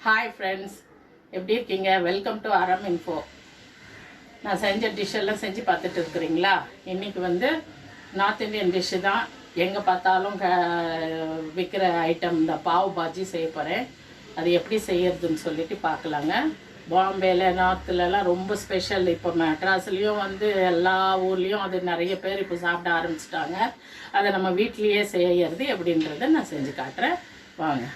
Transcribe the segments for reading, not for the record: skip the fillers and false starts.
Hi friends, எப்படி இருக்கீங்க? Welcome to Aram info. நான் செஞ்ச டிஷ் எல்லாம் செஞ்சு பார்த்துட்டு இருக்கிறீங்களா? இன்னைக்கு வந்து நார்த் இந்தியன் டிஷ் தான். எங்கே பார்த்தாலும் விற்கிற ஐட்டம் இந்த பாவ் பாஜி செய்ய போகிறேன். அது எப்படி செய்யறதுன்னு சொல்லிட்டு பார்க்கலாங்க. பாம்பேல நார்த்துலலாம் ரொம்ப ஸ்பெஷல். இப்போ மெட்ராஸ்லேயும் வந்து எல்லா ஊர்லேயும் அது நிறைய பேர் இப்போ சாப்பிட ஆரம்பிச்சிட்டாங்க. அதை நம்ம வீட்லேயே செய்யறது எப்படின்றத நான் செஞ்சு காட்டுறேன். வாங்க.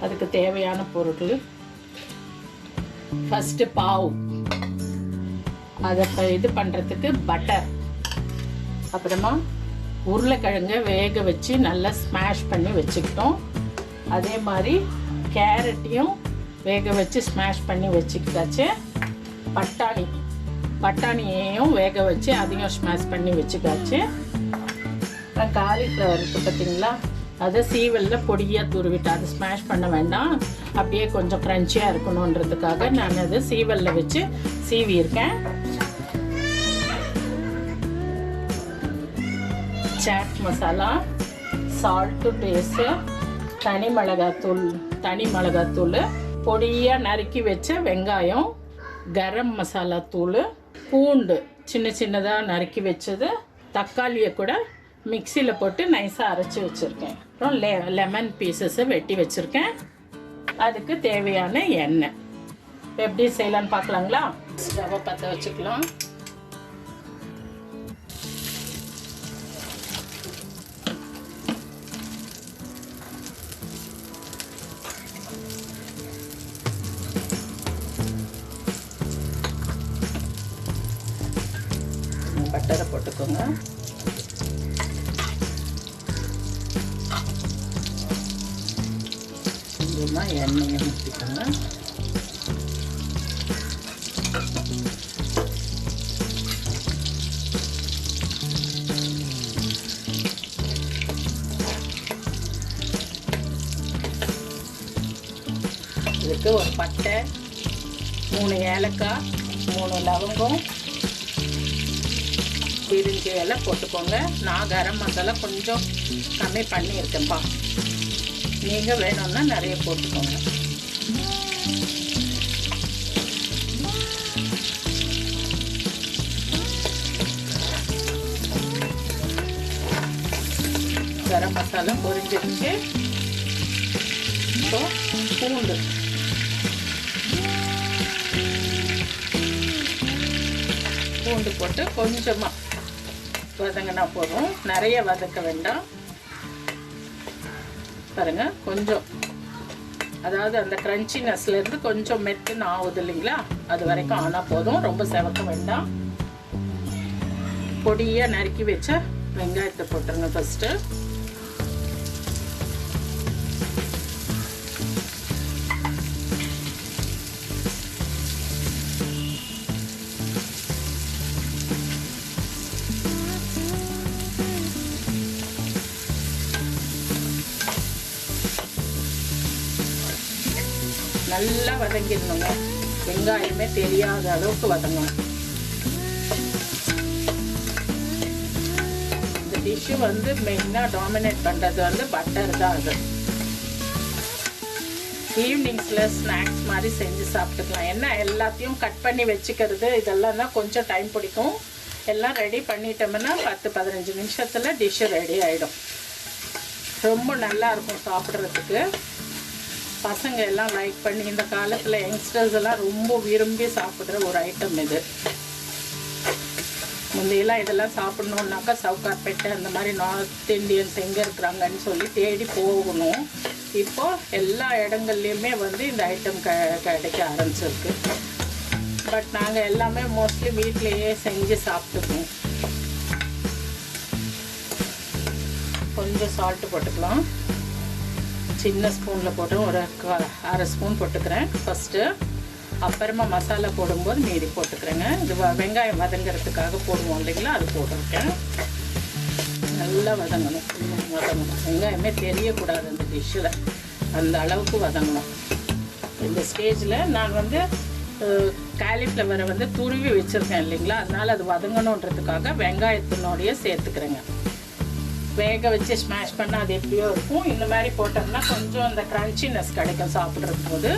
அதுக்கு தேவையான பொருட்கள் ஃபஸ்ட்டு பாவ், அதை இது பண்ணுறதுக்கு பட்டர், அப்புறமா உருளைக்கிழங்கை வேக வச்சு நல்லா ஸ்மாஷ் பண்ணி வச்சுக்கிட்டோம். அதே மாதிரி கேரட்டையும் வேக வச்சு ஸ்மாஷ் பண்ணி வச்சுக்கிட்டாச்சு. பட்டாணியையும் வேக வச்சு அதையும் ஸ்மாஷ் பண்ணி வச்சுக்காச்சு. காலிஃப்ளவர் இருக்குது பார்த்தீங்களா, அதை சீவலில் பொடியாக துருவிட்டு, அதை ஸ்மாஷ் பண்ண வேண்டாம், அப்படியே கொஞ்சம் க்ரன்ச்சியாக இருக்கணுன்றதுக்காக நான் அதை சீவலில் வச்சு சீவியிருக்கேன். சாட் மசாலா, சால்ட்டு டேஸ்ட்டு, தனி மிளகாத்தூள், பொடியாக நறுக்கி வச்ச வெங்காயம், கரம் மசாலா தூள், பூண்டு சின்ன சின்னதாக நறுக்கி வச்சது, தக்காளியை கூட மிக்சியில் போட்டு நைஸாக அரைச்சி வச்சுருக்கேன். அப்புறம் லெமன் பீசஸை வெட்டி வச்சுருக்கேன். அதுக்கு தேவையான எண்ணெய் எப்படி செய்யலான்னு பார்க்கலாங்களா? ஸ்டவ்வை பற்ற வச்சுக்கலாம். பட்டரை போட்டுக்கோங்க. கொஞ்சமாக எண்ணெயை ஊற்றிக்கோங்க. இதுக்கு ஒரு பட்டை, 3 ஏலக்காய், 3 லவங்கம், பிரிஞ்சி எல்லாம் போட்டுக்கோங்க. நான் கரம் மசாலா கொஞ்சம் கம்மி பண்ணியிருக்கேன்ப்பா, நீங்கள் வேணும்னா நிறைய போட்டுக்கோங்க. கரம் மசாலா பொரிஞ்சிருச்சு. இப்போ பூண்டு போட்டு கொஞ்சமாக வதங்கினா போதும், நிறைய வதக்க வேண்டாம். பாருங்க, கொஞ்சம், அதாவது அந்த கிரன்ச்சினஸ்லேருந்து கொஞ்சம் மெத்துன்னு ஆகுது இல்லைங்களா, அது வரைக்கும் ஆனால் போதும், ரொம்ப செவக்க வேண்டாம். பொடியாக நறுக்கி வச்ச வெங்காயத்தை போட்டுருங்க ஃபஸ்ட்டு. நல்லா வதங்கிடணுங்க. வெங்காயமே தெரியாத அளவுக்கு வதங்கணும். இந்த டிஷ்ஷு வந்து மெயினாக டாமினேட் பண்ணுறது வந்து பட்டர் தான். அது ஈவினிங்ஸில் ஸ்நாக்ஸ் மாதிரி செஞ்சு சாப்பிட்டுக்கலாம். என்ன எல்லாத்தையும் கட் பண்ணி வச்சுக்கிறது இதெல்லாம் தான் கொஞ்சம் டைம் பிடிக்கும். எல்லாம் ரெடி பண்ணிட்டோம்னா 10-15 நிமிஷத்தில் டிஷ்ஷு ரெடி ஆகிடும். ரொம்ப நல்லாயிருக்கும் சாப்பிட்றதுக்கு. பசங்க எல்லாம் லைக் பண்ணி இந்த காலத்தில் யங்ஸ்டர்ஸ் எல்லாம் ரொம்ப விரும்பி சாப்பிட்ற ஒரு ஐட்டம் இது. முந்தையெல்லாம் இதெல்லாம் சாப்பிட்ணுன்னாக்கா சவுகார்பேட்டை அந்த மாதிரி நார்த் இண்டியன்ஸ் எங்கே இருக்கிறாங்கன்னு சொல்லி தேடி போகணும். இப்போது எல்லா இடங்கள்லையுமே வந்து இந்த ஐட்டம் கிடைக்க ஆரம்பிச்சிருக்கு. பட் நாங்கள் எல்லாமே மோஸ்ட்லி வீட்டிலையே செஞ்சு சாப்பிட்டுக்குவோம். கொஞ்சம் சால்ட்டு போட்டுக்கலாம். சின்ன ஸ்பூனில் போட்டு ஒரு 1/2 ஸ்பூன் போட்டுக்கிறேன் ஃபஸ்ட்டு. அப்புறமா மசாலா போடும்போது மீதி போட்டுக்கிறேங்க. இது வெங்காயம் வதங்கிறதுக்காக போடுவோம் இல்லைங்களா, அது போட்டிருக்கேன். நல்லா வதங்கணும். வெங்காயமே தெரியக்கூடாது அந்த டிஷ்ஷில், அந்த அளவுக்கு வதங்கணும். இந்த ஸ்டேஜில் நான் வந்து காலிஃப்ளவரை வந்து துருவி வச்சுருக்கேன் இல்லைங்களா, அதனால் அது வதங்கணுன்றதுக்காக வெங்காயத்தினோடைய சேர்த்துக்கிறேங்க. வேக வச்சு ஸ்மாஷ் பண்ணால் அது எப்படியோ இருக்கும். இந்த மாதிரி போட்டோம்னா கொஞ்சம் அந்த க்ரன்ச்சினஸ் கிடைக்கும் சாப்பிட்றது போது.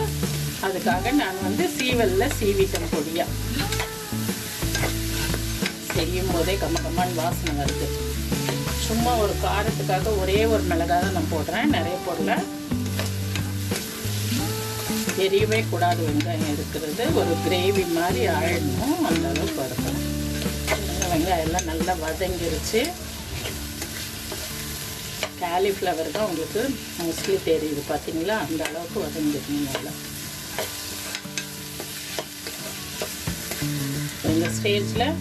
அதுக்காக நான் வந்து சீவலில் சீவிட்டேன் பொடியாக. செய்யும் போதே கம்மன்னு வாசனை வருது. சும்மா ஒரு காரத்துக்காக ஒரே ஒரு மிளகாய் தான் நான் போடுறேன், நிறைய போடல. தெரியவே கூடாது வெங்காயம் இருக்கிறது. ஒரு கிரேவி மாதிரி ஆயிடணும், அந்த அளவுக்கு வறுக்கணும். வெங்காயம் எல்லாம் நல்லா வதங்கிருச்சு. காலிஃப்ளவர் தான் உங்களுக்கு மோஸ்ட்லி தெரியுது பார்த்தீங்களா, அந்த அளவுக்கு வதங்கிடணும் நல்லா. இந்த ஸ்டேஜில்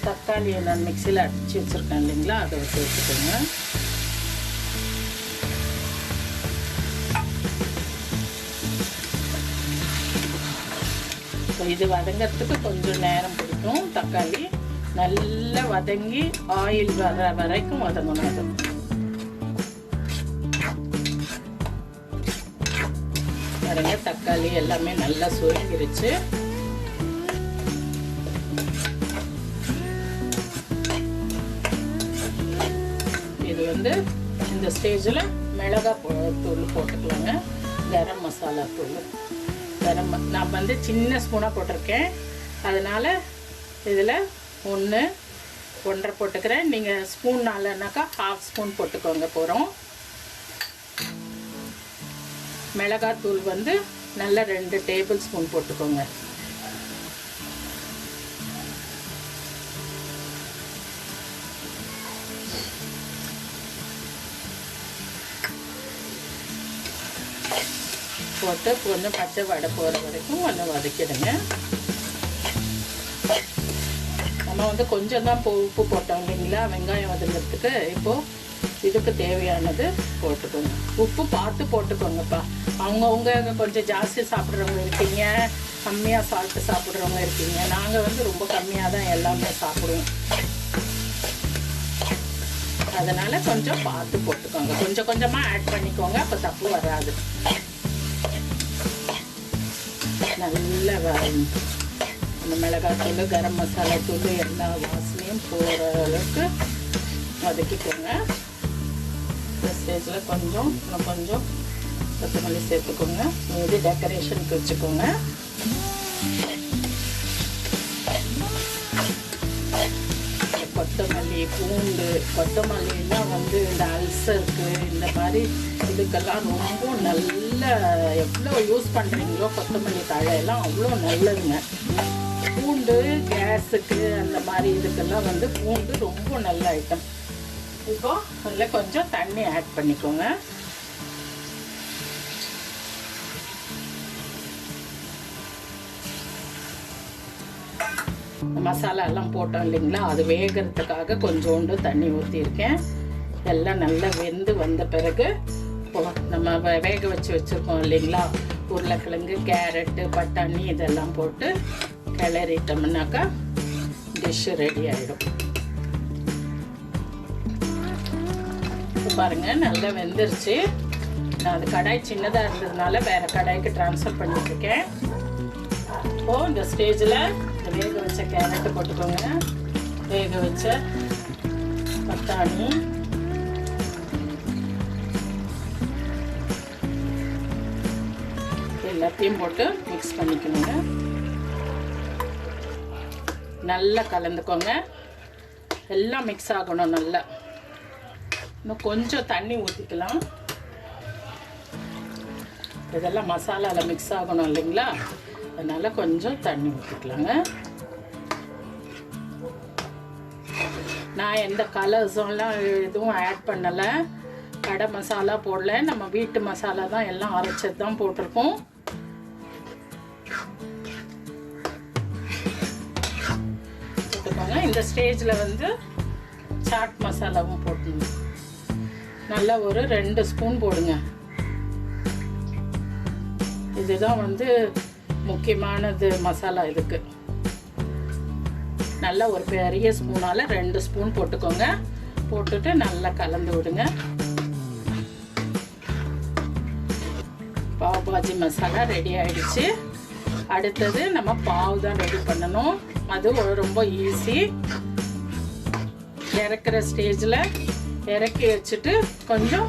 தக்காளியை நான் மிக்சியில் அடித்து வச்சுருக்கேன் இல்லைங்களா, அதை வச்சு வச்சுக்கோங்க. இது வதங்கிறதுக்கு கொஞ்சம் நேரம் பிடிக்கும். தக்காளி நல்லா வதங்கி ஆயில் வர வரைக்கும் வதங்கணும். அது பாருங்க, தக்காளி எல்லாமே நல்லா சுருங்கிருச்சு. இது வந்து இந்த ஸ்டேஜில் மிளகாய் தூள் போட்டுக்கலாங்க. கரம் மசாலா தூள் நான் வந்து சின்ன ஸ்பூனாக போட்டிருக்கேன், அதனால் இதில் 1-1.5 போட்டுக்கிறேன். நீங்கள் ஸ்பூன் 4னாக்கா 1/2 ஸ்பூன் போட்டுக்கோங்க போகிறோம். மிளகாத்தூள் வந்து நல்ல 2 டேபிள் ஸ்பூன் போட்டுக்கோங்க. போட்டு கொஞ்சம் பச்சை வடை போகிற வரைக்கும் கொஞ்சம் வதக்கிடுங்க. நம்ம வந்து கொஞ்சம் தான் உப்பு போட்டோம் இல்லைங்களா வெங்காயம் வதங்கிறதுக்கு. இப்போது இதுக்கு தேவையானது போட்டுக்கோங்க. உப்பு பார்த்து போட்டுக்கோங்கப்பா. அவங்கவுங்க கொஞ்சம் ஜாஸ்தி சாப்பிட்றவங்க இருக்கீங்க, கம்மியாக சால்ட்டு சாப்பிட்றவங்க இருக்கீங்க. நாங்கள் வந்து ரொம்ப கம்மியாக தான் எல்லாமே சாப்பிடுவோம். அதனால் கொஞ்சம் பார்த்து போட்டுக்கோங்க. கொஞ்சம் கொஞ்சமாக ஆட் பண்ணிக்கோங்க, அப்போ தப்பு வராது. நல்ல அந்த மிளகாத்தூள் கரம் மசாலா தூள் எல்லா வாசனையும் போகிற அளவுக்கு வதக்கிக்கோங்க. இந்த ஸ்டேஜில் கொஞ்சம் கொத்தமல்லி சேர்த்துக்கோங்க. இது டெக்கரேஷனுக்கு வச்சுக்கோங்க. கொத்தமல்லி, பூண்டு, கொத்தமல்லிலாம் வந்து இந்த அல்சருக்கு இந்த மாதிரி இதுக்கெல்லாம் ரொம்ப நல்ல, எவ்வளோ யூஸ் பண்ணுறீங்களோ கொத்தமல்லி தழையெல்லாம் அவ்வளோ நல்லதுங்க. பூண்டு கேஸுக்கு அந்த மாதிரி இதுக்கெல்லாம் வந்து பூண்டு ரொம்ப நல்ல ஐட்டம். இப்போ அதில் கொஞ்சம் தண்ணி ஆட் பண்ணிக்கோங்க. மசாலா எல்லாம் போட்டோம் இல்லைங்களா, அது வேகிறதுக்காக கொஞ்சோண்டு தண்ணி ஊற்றிருக்கேன். எல்லாம் நல்லா வெந்து வந்த பிறகு நம்ம வேக வச்சு வச்சுருக்கோம் இல்லைங்களா, உருளைக்கிழங்கு, கேரட்டு, பட்டாணி இதெல்லாம் போட்டு கிளறிட்டோம்னாக்கா டிஷ்ஷு ரெடி ஆகிடும். பாருங்கள் நல்லா வெந்துருச்சு. நான் அது கடாய் சின்னதாக இருந்ததுனால வேறு கடாய்க்கு ட்ரான்ஸ்ஃபர் பண்ணிட்டுருக்கேன். இப்போது இந்த ஸ்டேஜில் இந்த வேக வச்ச கேரட்டு போட்டுக்கோங்க, வேக வச்ச பட்டாணி, எல்லாத்தையும் போட்டு மிக்ஸ் பண்ணிக்கணுங்க. நல்லா கலந்துக்கோங்க, எல்லாம் மிக்ஸ் ஆகணும் நல்லா. இன்னும் கொஞ்சம் தண்ணி ஊற்றிக்கலாம், இதெல்லாம் மசாலாவில் மிக்ஸ் ஆகணும் இல்லைங்களா, அதனால் கொஞ்சம் தண்ணி ஊற்றிக்கலாங்க. நான் எந்த கலர்ஸும்லாம் எதுவும் ஆட் பண்ணலை, கடை மசாலா போடல, நம்ம வீட்டு மசாலா தான் எல்லாம் அரைச்சது தான் போட்டிருக்கோம். போட்டுக்கோங்க. இந்த ஸ்டேஜில் வந்து சாட் மசாலாவும் போட்டுங்க, நல்லா ஒரு 2 ஸ்பூன் போடுங்க. இதுதான் வந்து முக்கியமானது மசாலா இதுக்கு. நல்லா ஒரு பெரிய ஸ்பூனால் 2 ஸ்பூன் போட்டுக்கோங்க. போட்டுட்டு நல்லா கலந்து விடுங்க. பாவ் பாஜி மசாலா ரெடி ஆயிடுச்சு. அடுத்தது நம்ம பாவ் தான் ரெடி பண்ணணும். அது ரொம்ப ஈஸி. இறக்குற ஸ்டேஜில் இறக்கி வச்சுட்டு கொஞ்சம்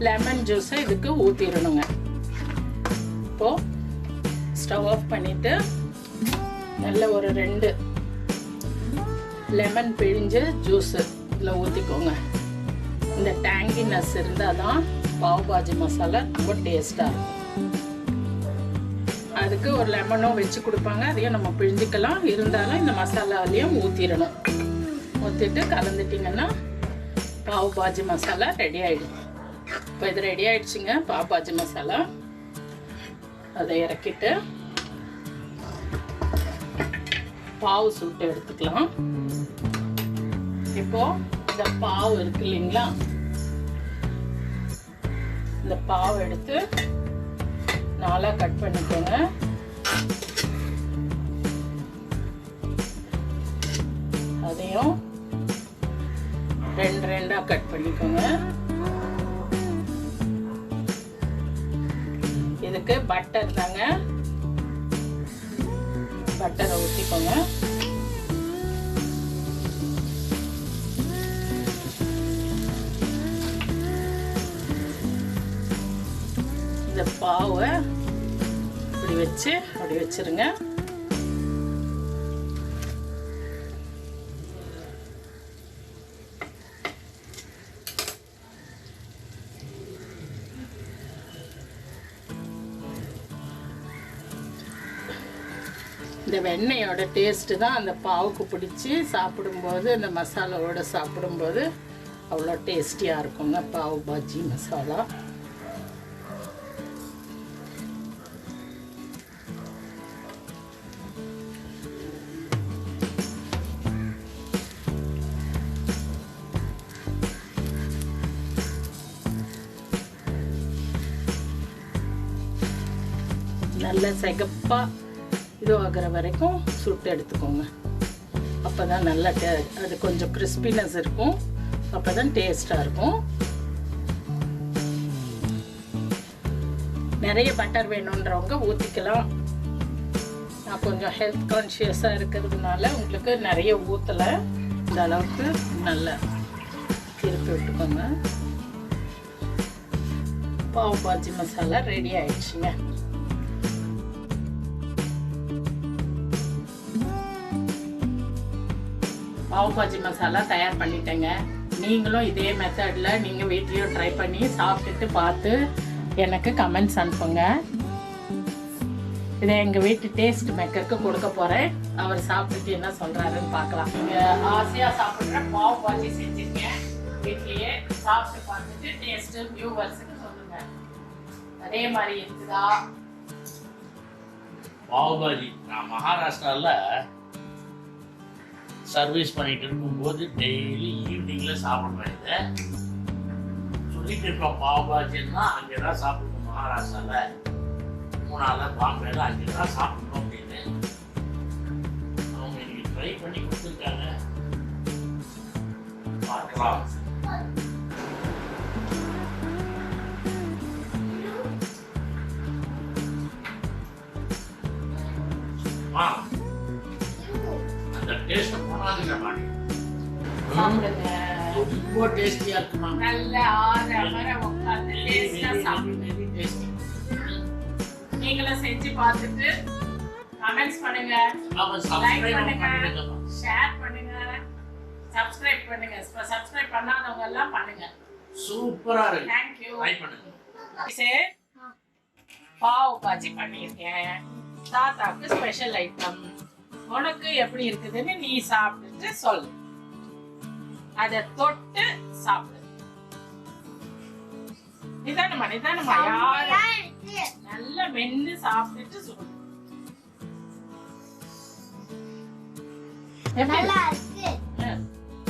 லெமன் ஜூஸை இதுக்கு ஊற்றிடணுங்க. இப்போது ஸ்டவ் ஆஃப் பண்ணிவிட்டு நல்ல ஒரு 2 லெமன் பிழிஞ்சு ஜூஸு இதில் ஊற்றிக்கோங்க. இந்த டேங்கினஸ் இருந்தால் தான் பாவ் பாஜி மசாலா ரொம்ப டேஸ்ட்டாக இருக்கும். அதுக்கு ஒரு லெமனும் வச்சு கொடுப்பாங்க, அதையும் நம்ம பிழிஞ்சிக்கலாம். இருந்தாலும் இந்த மசாலாலையும் ஊற்றிடணும். ஊற்றிட்டு கலந்துட்டிங்கன்னா பாவ் பாஜி மசாலா ரெடி ஆகிடும். இப்போ இது ரெடி ஆகிடுச்சுங்க பாவ் பாஜி மசாலா. அதை இறக்கிட்டு பாவு சுட்டு எடுத்துக்கலாம். இப்போ இந்த பாவு இருக்கு இல்லைங்களா, இந்த பாவு எடுத்து 4 கட் பண்ணிக்கோங்க. அதையும் 2 கட் பண்ணிக்கோங்க. இதுக்கு பட்டர் தாங்க, பட்டரை ஊற்றிக்கோங்க. இந்த பாவை இப்படி வச்சு அப்படி வச்சிருங்க. இந்த வெண்ணெயோட டேஸ்ட்டு தான் அந்த பாவுக்கு பிடிச்சி சாப்பிடும்போது, இந்த மசாலாவோட சாப்பிடும்போது அவ்வளோ டேஸ்டியாக இருக்குங்க பாவ் பாஜி மசாலா. நல்ல சிகப்பாக இது ஆகிற வரைக்கும் சுட்டு எடுத்துக்கோங்க. அப்போ தான் நல்லா அது கொஞ்சம் கிறிஸ்பினஸ் இருக்கும், அப்போ தான் டேஸ்ட்டாக இருக்கும். நிறைய பட்டர் வேணுன்றவங்க ஊற்றிக்கலாம். நான் கொஞ்சம் ஹெல்த் கான்ஷியஸாக இருக்கிறதுனால உங்களுக்கு நிறைய ஊற்றலை. இந்த அளவுக்கு நல்லா திருப்பி விட்டுக்கோங்க. பாவ் பாஜி மசாலா ரெடி ஆயிடுச்சுங்க. பாவ் பாஜி மசாலா தயார் பண்ணிட்டேங்க. நீங்களும் இதே மெத்தடில் நீங்கள் வீட்லேயும் ட்ரை பண்ணி சாப்பிட்டுட்டு பார்த்து எனக்கு கமெண்ட்ஸ் அனுப்புங்க. இதை எங்கள் வீட்டு டேஸ்ட் மேக்கருக்கு கொடுக்க போகிறேன். அவர் சாப்பிட்டுட்டு என்ன சொல்கிறாருன்னு பார்க்கலாம். நீங்கள் ஆசையாக சாப்பிட்ற பாவ் பாஜி செஞ்சுருக்கேன் வீட்லேயே. சாப்பிட்டு பார்த்துட்டு டேஸ்ட்டு வியூவர்ஸுக்கு சொல்லுங்கள். அதே மாதிரி இருக்குதா பாவ் பாஜி? நான் மகாராஷ்டிராவில் சர்வீஸ் பண்ணிட்டு இருக்கும்போது டெய்லி ஈவினிங்கில் சாப்பிடுவேன். இதை சொல்லிட்டு இருப்போம் பாவ் பாஜின்னா அங்கே தான் சாப்பிடணும், மகாராஷ்டிராவில், மூணாவில், பாம்பேல அங்கே தான் சாப்பிடணும் அப்படின்னு அவங்க எனக்கு ட்ரை பண்ணி கொடுத்துருக்காங்க. பார்க்கலாம். சாப்பிடுங்க. ரொம்ப டேஸ்டியா இருக்குமா? நல்ல ஆற உட்காந்து டேஸ்டா சாப்பிடுங்க. Very tasty. நீங்களும் செஞ்சு பார்த்துட்டு கமெண்ட்ஸ் பண்ணுங்க, ஆமா, லைக் சப்ஸ்கிரைப் பண்ணுங்க, பண்ணுங்க, ஷேர் பண்ணுங்க, சப்ஸ்கிரைப் பண்ணுங்க. சப்ஸ்கிரைப் பண்ணாதவங்க எல்லாம் பண்ணுங்க. சூப்பரா இருக்கு. Thank you. ட்ரை பண்ணுங்க. பாவ் பாஜி பண்ணிருக்கேன். தாத்தாக்கு ஸ்பெஷல் ஐட்டம். உனக்கு எப்படி இருக்குதுன்னு நீ சாப்பிட்டுட்டு சொல்லு. அத தொட்டு சாப்பிடு. நிதானமா நிதானமா யாரு நல்ல மென்னு சாப்பிட்டுட்டு சொல்லு. நல்லா இருக்கு,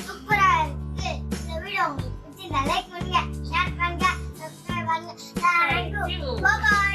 சூப்பரா இருக்கு. இந்த வீடியோ உங்களுக்கு பிடிச்சிருந்தா லைக் பண்ணுங்க, ஷேர் பண்ணுங்க, சப்ஸ்கிரைப் பண்ணுங்க. Thank you. Bye bye.